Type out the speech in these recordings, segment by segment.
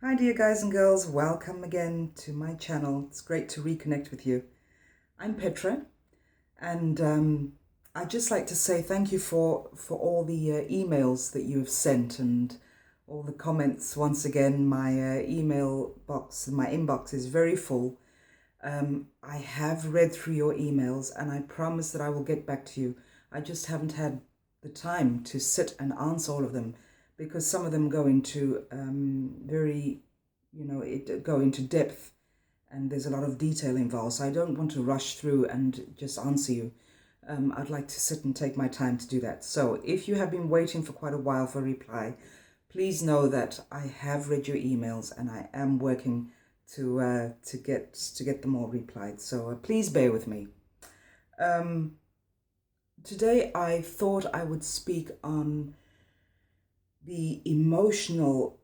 Hi dear guys and girls, welcome again to my channel. It's great to reconnect with you. I'm Petra, and I'd just like to say thank you for all the emails that you have sent and all the comments. Once again, my email box, my inbox is very full. I have read through your emails and I promise that I will get back to you. I just haven't had the time to sit and answer all of them because some of them go into go into depth and there's a lot of detail involved. So I don't want to rush through and just answer you. I'd like to sit and take my time to do that. So if you have been waiting for quite a while for a reply, please know that I have read your emails and I am working to get them all replied. So please bear with me. Today I thought I would speak on the emotional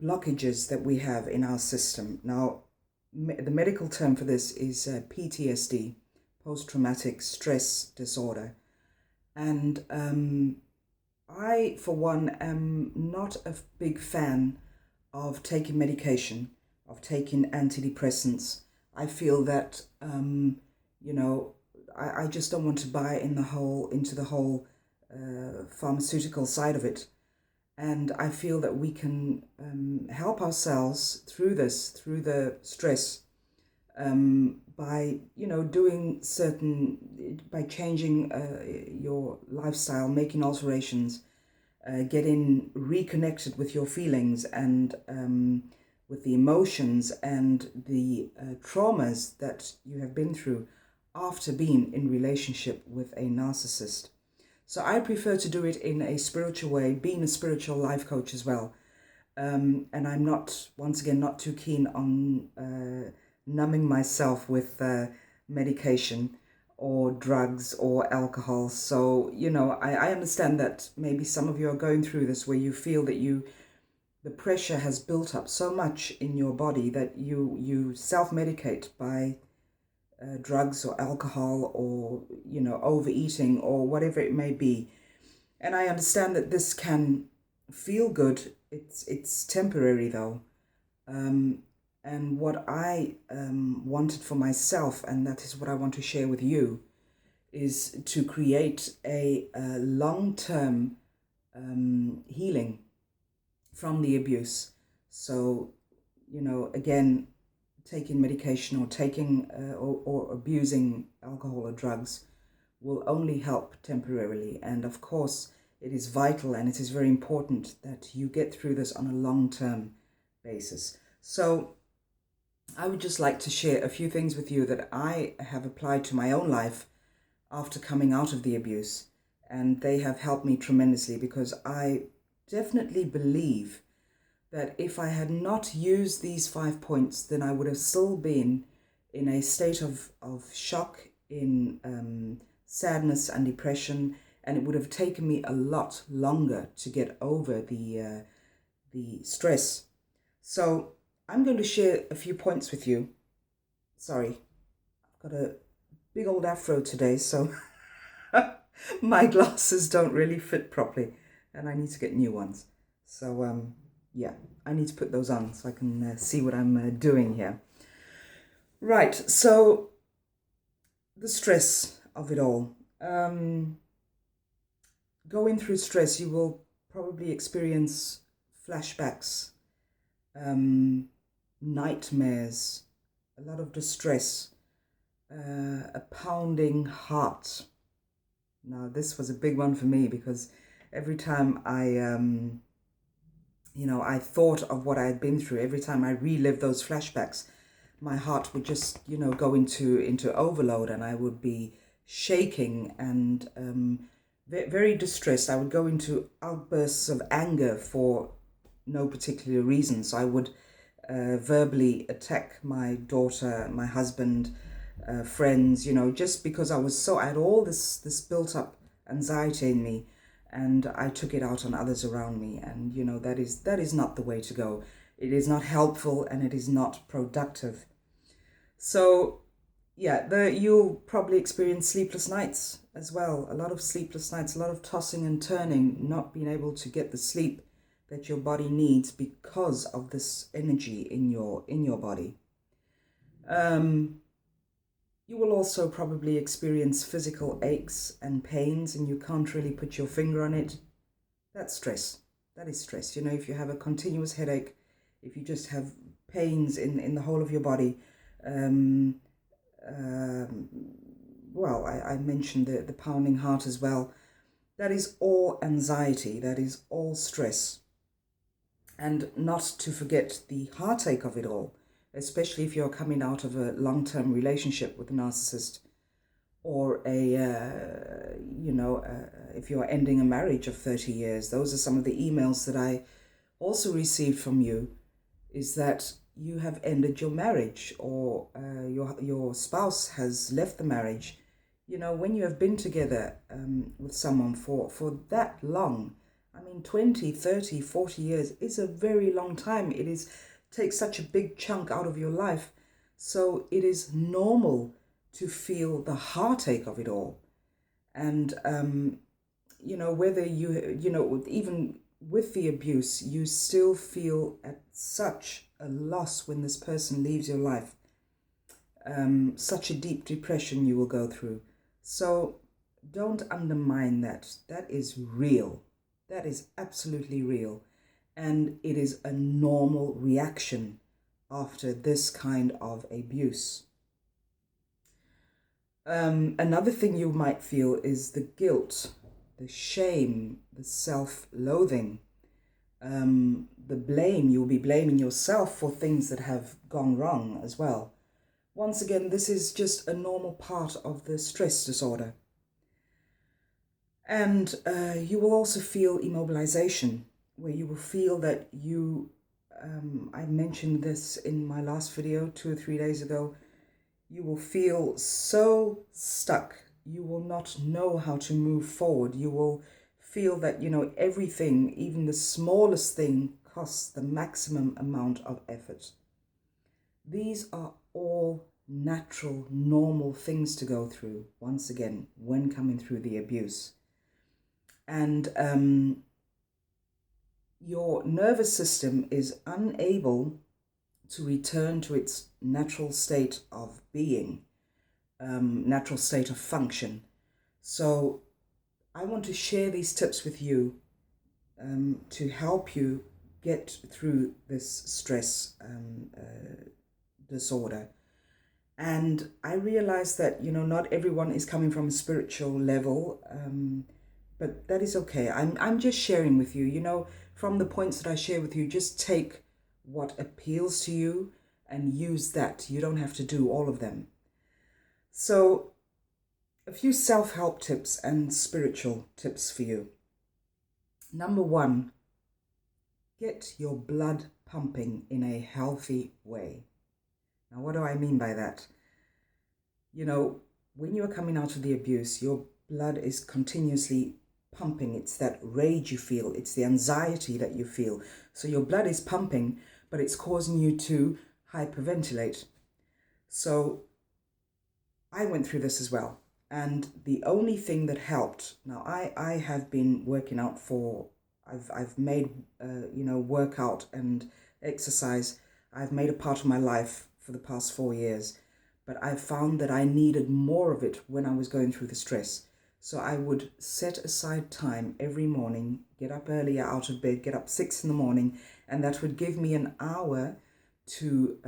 blockages that we have in our system. Now, the medical term for this is PTSD, post-traumatic stress disorder. And I, for one, am not a big fan of taking medication, of taking antidepressants. I feel that, I just don't want to buy into the whole pharmaceutical side of it. And I feel that we can help ourselves through the stress, by, by changing your lifestyle, making alterations, getting reconnected with your feelings and with the emotions and the traumas that you have been through after being in relationship with a narcissist. So I prefer to do it in a spiritual way, being a spiritual life coach as well. And I'm not, once again, not too keen on numbing myself with medication or drugs or alcohol. So, I understand that maybe some of you are going through this where you feel that the pressure has built up so much in your body that you self-medicate by drugs or alcohol or overeating or whatever it may be. And I understand that this can feel good. It's temporary though. And what I wanted for myself, and that is what I want to share with you, is to create a long-term healing from the abuse. So, again, taking medication or taking or abusing alcohol or drugs will only help temporarily. And of course, it is vital and it is very important that you get through this on a long-term basis. So I would just like to share a few things with you that I have applied to my own life after coming out of the abuse. And they have helped me tremendously because I definitely believe that if I had not used these 5 points, then I would have still been in a state of shock, in sadness and depression, and it would have taken me a lot longer to get over the stress. So I'm going to share a few points with you. Sorry, I've got a big old afro today, so my glasses don't really fit properly, and I need to get new ones. So yeah, I need to put those on so I can see what I'm doing here. Right, so the stress of it all. Going through stress, you will probably experience flashbacks, nightmares, a lot of distress, a pounding heart. Now, this was a big one for me because every time I thought of what I had been through, every time I relived those flashbacks, my heart would just, go into overload and I would be shaking and very distressed. I would go into outbursts of anger for no particular reason. So I would verbally attack my daughter, my husband, friends, just because I had all this built up anxiety in me. And I took it out on others around me. And, that is not the way to go. It is not helpful and it is not productive. So, yeah, you'll probably experience sleepless nights as well. A lot of sleepless nights, a lot of tossing and turning, not being able to get the sleep that your body needs because of this energy in your body. You will also probably experience physical aches and pains, and you can't really put your finger on it. That's stress. That is stress. If you have a continuous headache, if you just have pains in the whole of your body, well, I mentioned the pounding heart as well. That is all anxiety. That is all stress. And not to forget the heartache of it all, especially if you're coming out of a long-term relationship with a narcissist, or if you're ending a marriage of 30 years. Those are some of the emails that I also received from you, is that you have ended your marriage, or your spouse has left the marriage. When you have been together with someone for that long, 20, 30, 40 years is a very long time. It takes such a big chunk out of your life. So it is normal to feel the heartache of it all. And, whether even with the abuse, you still feel at such a loss when this person leaves your life. Such a deep depression you will go through. So don't undermine that. That is real. That is absolutely real. And it is a normal reaction after this kind of abuse. Another thing you might feel is the guilt, the shame, the self-loathing, the blame. You'll be blaming yourself for things that have gone wrong as well. Once again, this is just a normal part of the stress disorder. And you will also feel immobilization, where you will feel that I mentioned this in my last video 2 or 3 days ago, you will feel so stuck. You will not know how to move forward. You will feel that, everything, even the smallest thing, costs the maximum amount of effort. These are all natural, normal things to go through, once again, when coming through the abuse. And your nervous system is unable to return to its natural state of being, natural state of function. So I want to share these tips with you to help you get through this stress disorder. And I realize that, not everyone is coming from a spiritual level, but that is okay. I'm just sharing with you, from the points that I share with you, just take what appeals to you and use that. You don't have to do all of them. So a few self-help tips and spiritual tips for you. Number 1, get your blood pumping in a healthy way. Now, what do I mean by that? When you are coming out of the abuse, your blood is continuously pumping. It's that rage you feel. It's the anxiety that you feel. So your blood is pumping, but it's causing you to hyperventilate. So I went through this as well. And the only thing that helped, now I have been working out I've made, workout and exercise. I've made a part of my life for the past 4 years. But I found that I needed more of it when I was going through the stress. So I would set aside time every morning, get up earlier out of bed, get up 6 in the morning, and that would give me an hour to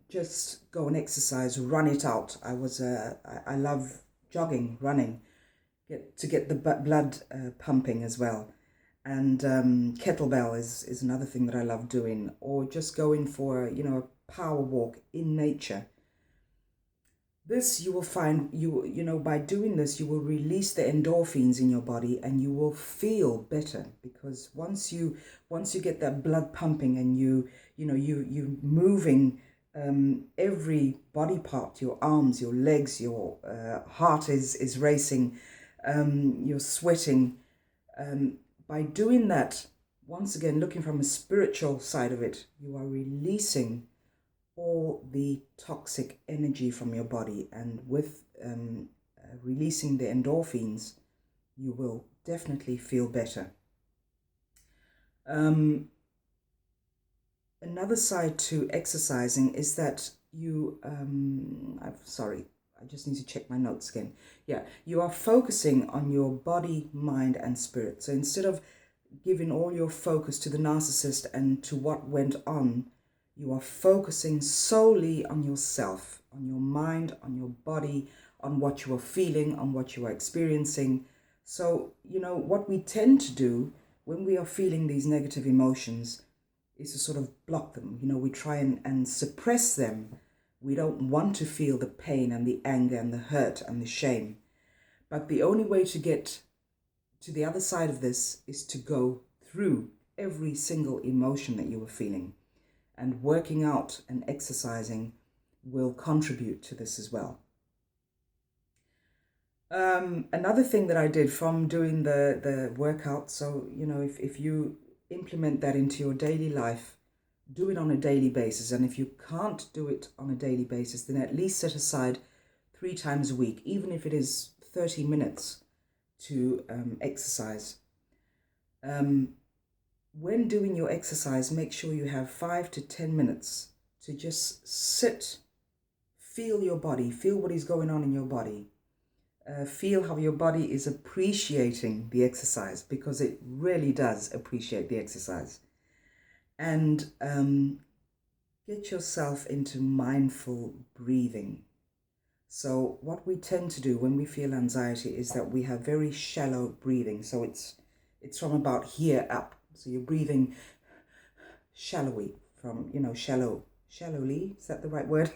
just go and exercise, run it out. I love jogging, running, to get the blood pumping as well. And kettlebell is another thing that I love doing, or just going for a power walk in nature. This you will find, by doing this, you will release the endorphins in your body and you will feel better, because once you get that blood pumping and you moving every body part, your arms, your legs, your heart is racing, you're sweating. By doing that, once again, looking from a spiritual side of it, you are releasing all the toxic energy from your body, and with releasing the endorphins, you will definitely feel better. Another side to exercising is that you, I just need to check my notes again. Yeah, you are focusing on your body, mind, and spirit. So instead of giving all your focus to the narcissist and to what went on, you are focusing solely on yourself, on your mind, on your body, on what you are feeling, on what you are experiencing. So, what we tend to do when we are feeling these negative emotions is to sort of block them. We try and suppress them. We don't want to feel the pain and the anger and the hurt and the shame. But the only way to get to the other side of this is to go through every single emotion that you are feeling. And working out and exercising will contribute to this as well. Another thing that I did from doing the workout, so, if you implement that into your daily life, do it on a daily basis. And if you can't do it on a daily basis, then at least set aside 3 times a week, even if it is 30 minutes to exercise. When doing your exercise, make sure you have 5 to 10 minutes to just sit, feel your body, feel what is going on in your body. Feel how your body is appreciating the exercise, because it really does appreciate the exercise. And get yourself into mindful breathing. So what we tend to do when we feel anxiety is that we have very shallow breathing. So it's from about here up. So you're breathing shallowly from, shallowly, is that the right word?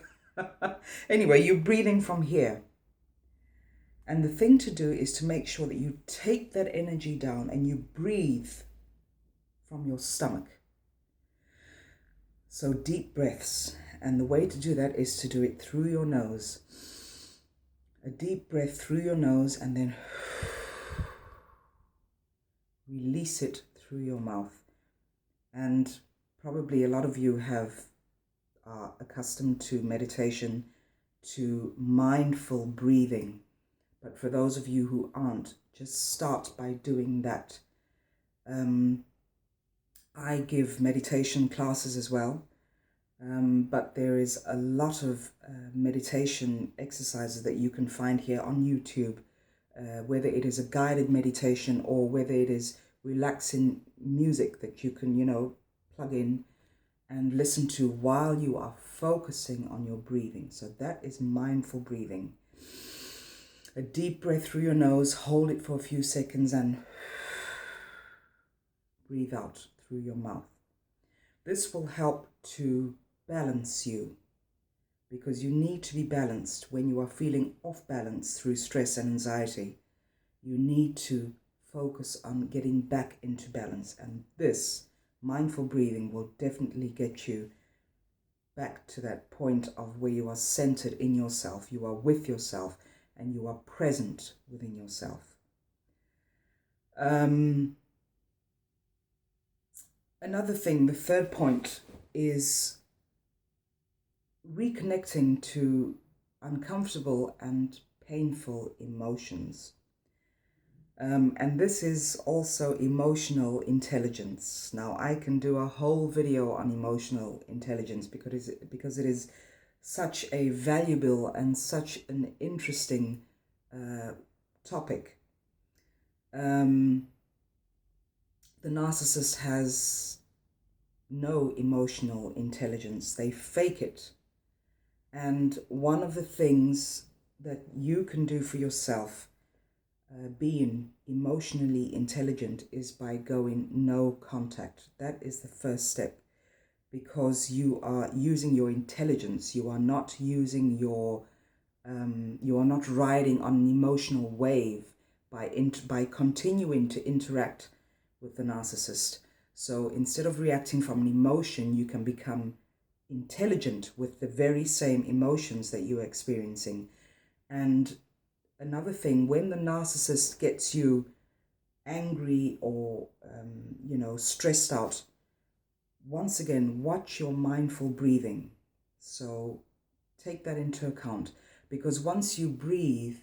Anyway, you're breathing from here. And the thing to do is to make sure that you take that energy down and you breathe from your stomach. So deep breaths. And the way to do that is to do it through your nose. A deep breath through your nose and then release it through your mouth. And probably a lot of you are accustomed to meditation, to mindful breathing. But for those of you who aren't, just start by doing that. I give meditation classes as well, but there is a lot of meditation exercises that you can find here on YouTube, whether it is a guided meditation or whether it is relaxing music that you can, plug in and listen to while you are focusing on your breathing. So that is mindful breathing. A deep breath through your nose, hold it for a few seconds and breathe out through your mouth. This will help to balance you, because you need to be balanced when you are feeling off balance through stress and anxiety. You need to focus on getting back into balance, and this mindful breathing will definitely get you back to that point of where you are centered in yourself, you are with yourself, and you are present within yourself. Another thing, the third point, is reconnecting to uncomfortable and painful emotions. And this is also emotional intelligence. Now, I can do a whole video on emotional intelligence because it is such a valuable and such an interesting topic. The narcissist has no emotional intelligence. They fake it. And one of the things that you can do for yourself, being emotionally intelligent, is by going no contact. That is the first step, because you are using your intelligence. You are not using you are not riding on an emotional wave by continuing to interact with the narcissist. So instead of reacting from an emotion, you can become intelligent with the very same emotions that you're experiencing. And another thing, when the narcissist gets you angry or stressed out, once again, watch your mindful breathing. So take that into account, because once you breathe,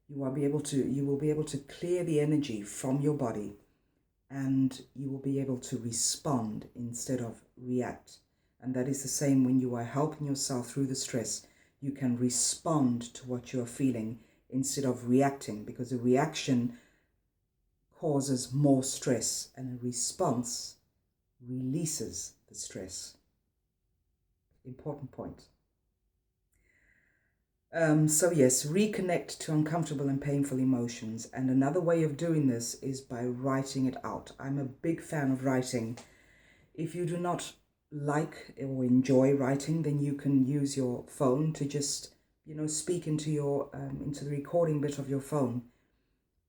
you will be able to clear the energy from your body, and you will be able to respond instead of react. And that is the same when you are helping yourself through the stress. You can respond to what you are feeling instead of reacting, because a reaction causes more stress and a response releases the stress. Important point. So yes, reconnect to uncomfortable and painful emotions. And another way of doing this is by writing it out. I'm a big fan of writing. If you do not like or enjoy writing, then you can use your phone to just, speak into into the recording bit of your phone,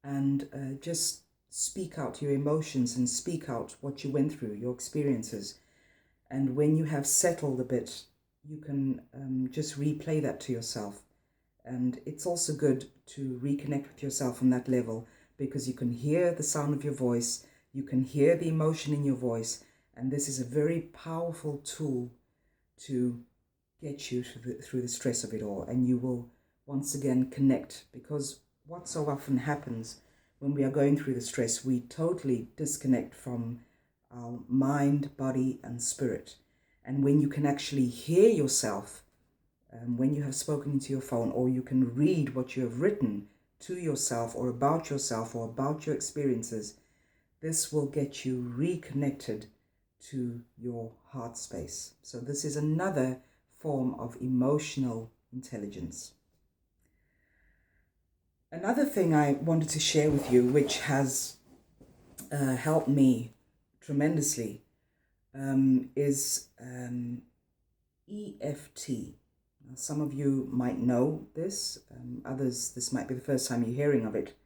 and just speak out your emotions and speak out what you went through, your experiences. And when you have settled a bit, you can just replay that to yourself. And it's also good to reconnect with yourself on that level, because you can hear the sound of your voice, you can hear the emotion in your voice, and this is a very powerful tool to get you through the stress of it all. And you will once again connect, because what so often happens when we are going through the stress, we totally disconnect from our mind, body, and spirit. And when you can actually hear yourself, when you have spoken into your phone, or you can read what you have written to yourself or about your experiences, this will get you reconnected to your heart space. So this is another form of emotional intelligence. Another thing I wanted to share with you, which has helped me tremendously, is EFT. Now, some of you might know this, others, this might be the first time you're hearing of it.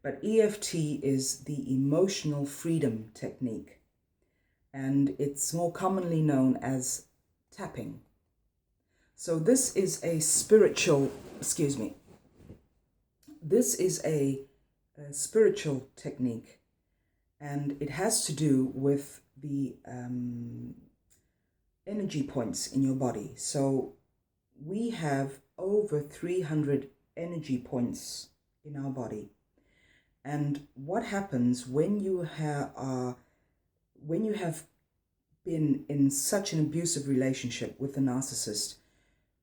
But EFT is the emotional freedom technique, and it's more commonly known as tapping. So this is a spiritual technique, and it has to do with the energy points in your body. So we have over 300 energy points in our body. And what happens when you have been in such an abusive relationship with a narcissist,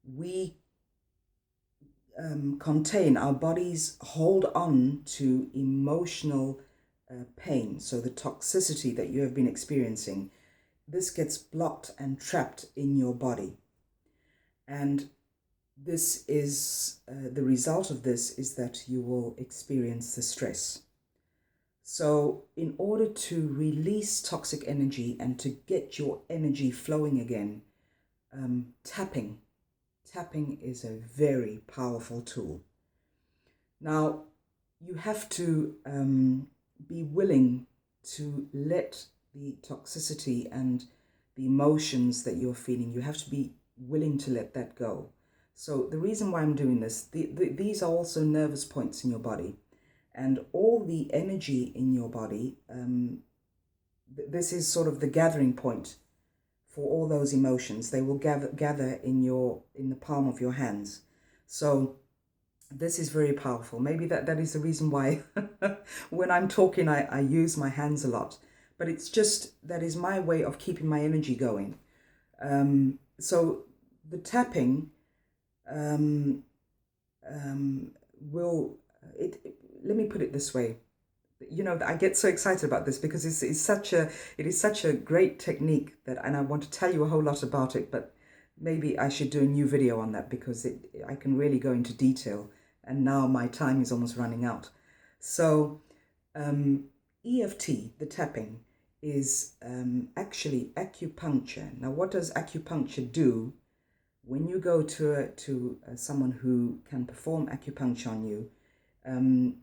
we our bodies hold on to emotional pain. So the toxicity that you have been experiencing, this gets blocked and trapped in your body. And this is the result of this is that you will experience the stress. So in order to release toxic energy and to get your energy flowing again, tapping is a very powerful tool. Now, you have to be willing to let the toxicity and the emotions that you're feeling, you have to be willing to let that go. So the reason why I'm doing this, these are also nervous points in your body, and all the energy in your body, this is sort of the gathering point for all those emotions. They will gather in the palm of your hands. So this is very powerful. Maybe that is the reason why when I'm talking, I use my hands a lot. But it's just, that is my way of keeping my energy going. So the tapping let me put it this way. I get so excited about this because it is such a great technique and I want to tell you a whole lot about it, but maybe I should do a new video on that because I can really go into detail, and now my time is almost running out. So EFT, the tapping, is actually acupuncture. Now, what does acupuncture do? When you go to someone who can perform acupuncture on you,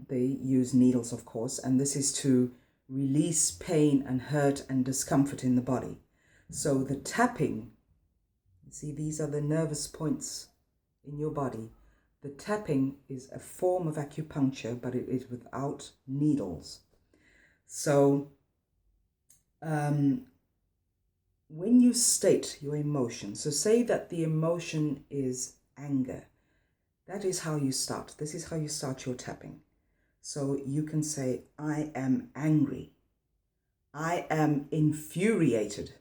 they use needles, of course, and this is to release pain and hurt and discomfort in the body. So the tapping, you see, these are the nervous points in your body. The tapping is a form of acupuncture, but it is without needles. So when you state your emotion, so say that the emotion is anger. That is how you start. This is how you start your tapping. So you can say, I am angry. I am infuriated.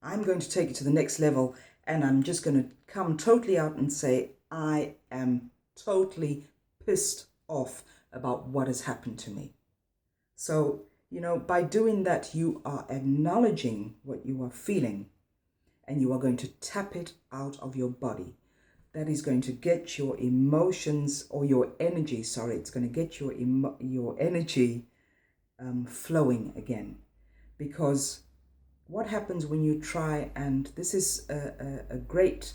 I'm going to take it to the next level, and I'm just going to come totally out and say, I am totally pissed off about what has happened to me. So, by doing that, you are acknowledging what you are feeling, and you are going to tap it out of your body. That is going to get your emotions, or your energy, it's going to get your energy flowing again. Because what happens when you try, and this is a great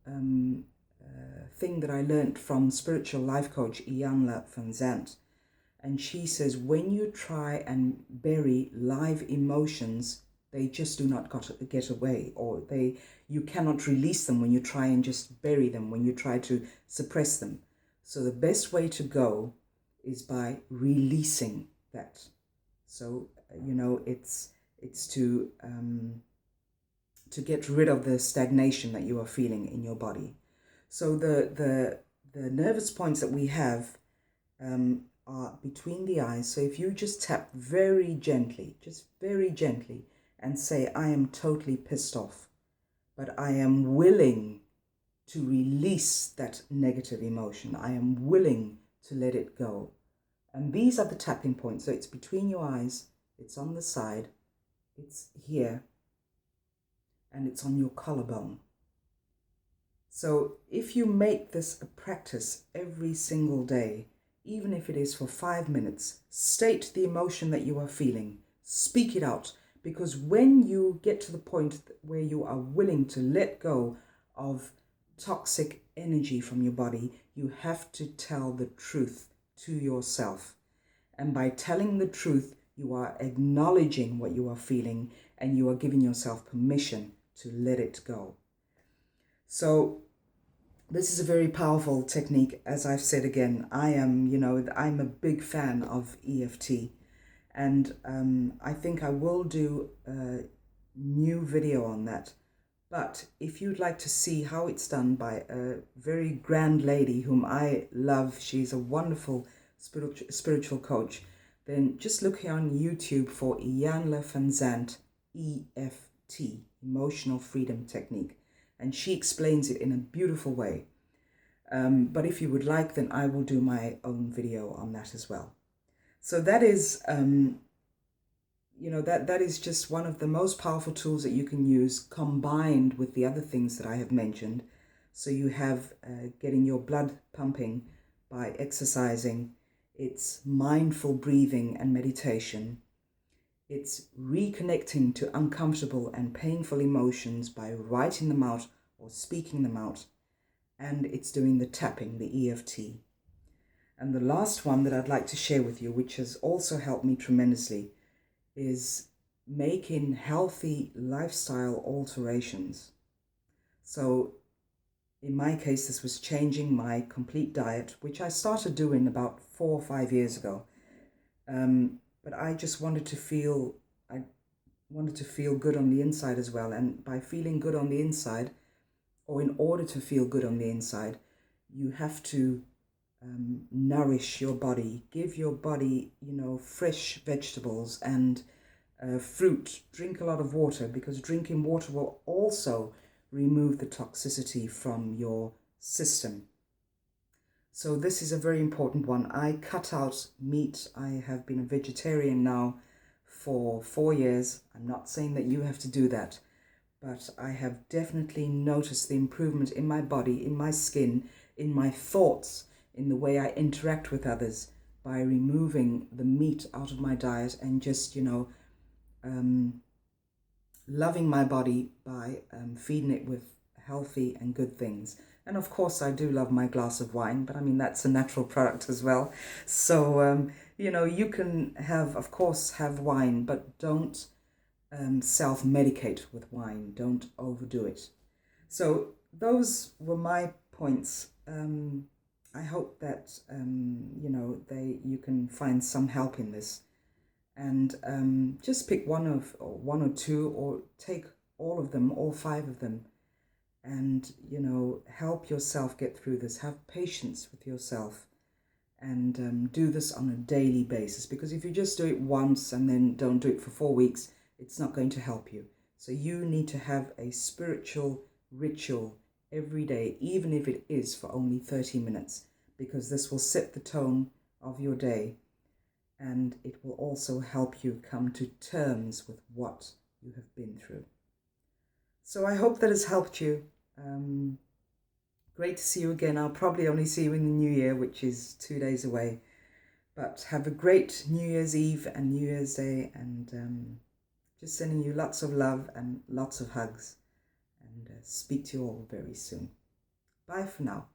thing that I learned from spiritual life coach Iyanla van Zandt. And she says, when you try and bury live emotions, they just do not get away, or you cannot release them when you try and just bury them, when you try to suppress them. So the best way to go is by releasing that. So, it's to get rid of the stagnation that you are feeling in your body. So the nervous points that we have are between the eyes. So if you just tap very gently, and say, I am totally pissed off, but I am willing to release that negative emotion. I am willing to let it go. And these are the tapping points. So it's between your eyes, it's on the side, it's here, and it's on your collarbone. So if you make this a practice every single day, even if it is for 5 minutes, state the emotion that you are feeling, speak it out. Because when you get to the point where you are willing to let go of toxic energy from your body, you have to tell the truth to yourself. And by telling the truth, you are acknowledging what you are feeling, and you are giving yourself permission to let it go. So this is a very powerful technique. As I've said again, I'm a big fan of EFT. And I think I will do a new video on that. But if you'd like to see how it's done by a very grand lady whom I love, she's a wonderful spiritual coach, then just look here on YouTube for Iyanla van Zandt EFT, Emotional Freedom Technique. And she explains it in a beautiful way. But if you would like, then I will do my own video on that as well. So that is, that is just one of the most powerful tools that you can use, combined with the other things that I have mentioned. So you have getting your blood pumping by exercising. It's mindful breathing and meditation. It's reconnecting to uncomfortable and painful emotions by writing them out or speaking them out. And it's doing the tapping, the EFT. And the last one that I'd like to share with you, which has also helped me tremendously, is making healthy lifestyle alterations. So in my case, this was changing my complete diet, which I started doing about 4 or 5 years ago. But I just wanted to feel good on the inside as well. And by feeling good on the inside, or in order to feel good on the inside, you have to nourish your body, give your body, fresh vegetables and fruit, drink a lot of water, because drinking water will also remove the toxicity from your system. So this is a very important one. I cut out meat. I have been a vegetarian now for 4 years. I'm not saying that you have to do that, but I have definitely noticed the improvement in my body, in my skin, in my thoughts, in the way I interact with others, by removing the meat out of my diet and just, loving my body by feeding it with healthy and good things. And of course, I do love my glass of wine, but I mean, that's a natural product as well. So, you can have wine, but don't self-medicate with wine. Don't overdo it. So those were my points. I hope that, you can find some help in this. And just pick one or two, or take all of them, all 5 of them, and help yourself get through this. Have patience with yourself, and do this on a daily basis, because if you just do it once and then don't do it for 4 weeks, it's not going to help you. So you need to have a spiritual ritual every day, even if it is for only 30 minutes, because this will set the tone of your day, and it will also help you come to terms with what you have been through. So I hope that has helped you. Great to see you again. I'll probably only see you in the new year, which is 2 days away. But have a great New Year's Eve and New Year's Day, and just sending you lots of love and lots of hugs, and speak to you all very soon. Bye for now.